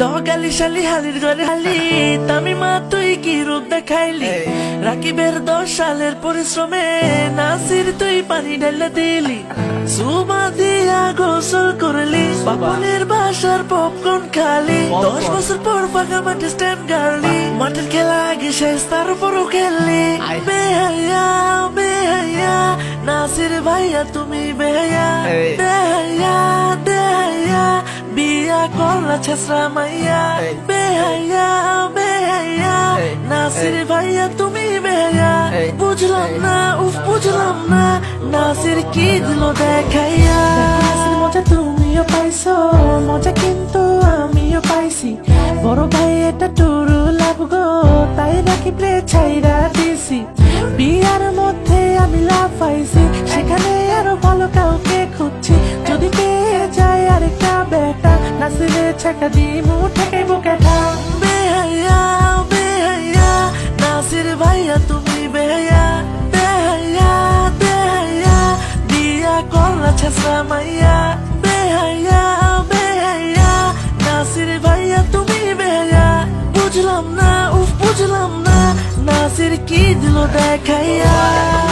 লগালি শালি হালির ঘরে হালি তামি মা তুই কি রূপ দেখাইলি রাকিবের 10 সালের পরিশ্রমে নাসির তুই পানি ঢেলে দিলি সুমা দিয়া গোসল করলি বাপনের বাসার পপকর্ন খালি 10 বছর পর ফাঁকা মাঠে স্ট্যান্ড গাড়লি মাঠের খেলা আগে শেষ তার উপরও খেললি বেহাইয়া বেহাইয়া নাসির ভাইয়া তুমি বেহাইয়া বেহাইয়া বেহাইয়া বিয়া করলা ছেসরা মাইয়া বেহাইয়া বেহাইয়া নাসির ভাইয়া তুমি বেহাইয়া বুঝলাম না উফ বুঝলাম না নাসির কি দিল দেখাইয়া মজা তুমিও পাইছো মজা কিন্তু আমিও পাইছি বড় ভাই এটা টুরু লাভ গো তাই রাখি প্লে ছাইরা দিছি বিয়ার মধ্যে আমি লাভ পাইছি সেখানে আরো ভালো কাউকে খুঁজছি যদি পেয়ে যায় আরেকটা বেটা নাসিরে ছাকা দিমু ঠেকাইবো কেটা বেহাইয়া বেহাইয়া নাসির ভাইয়া তুমি বেহাইয়া বেহাইয়া বেহাইয়া বিয়া করলা ছেসরা মাইয়া বেহাইয়া বেহাইয়া নাসির ভাইয়া তুমি বেহাইয়া বুঝলাম না উফ বুঝলাম না নাসির কি দিল দেখাইয়া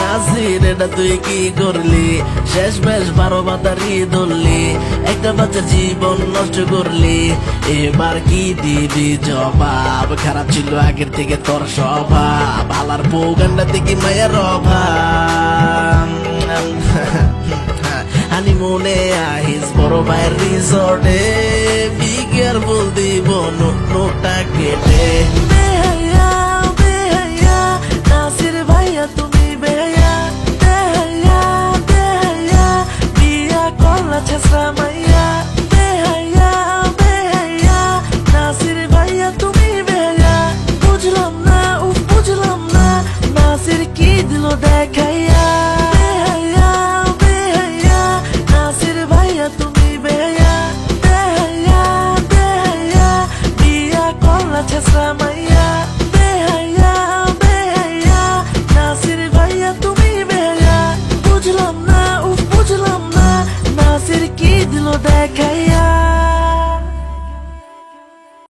নাসির এটা তুই কি করলি শেষ বেশ 12 বাতারি ধরলি একটা বাচ্চার জীবন নষ্ট করলি এবার কি দিবি জবাব খারাপ ছিল আগের থেকে তোর স্বভাব আলার বউ গান্ডা থেকে মায়ের অভাব হানিমুনে আহিস বড় ভাইয়ের রিসর্টে বি কেয়ারফুল দিব নোটটা কেটে বেহাইয়া বেহাইয়া নাসির ভাইয়া তুমি বেহাইয়া বেহাইয়া বেহাইয়া বিয়া করলা ছেসরা মাইয়া বেহাইয়া বেহাইয়া নাসির ভাইয়া তুমি বেহাইয়া বুঝলাম না উফ বুঝলাম না নাসির কি দিল দেখাইয়া বেহাইয়া বেহাইয়া নাসির ভাইয়া তুমি বেহাইয়া বেহাইয়া বেহাইয়া বিয়া করলা ছেসরা মাইয়া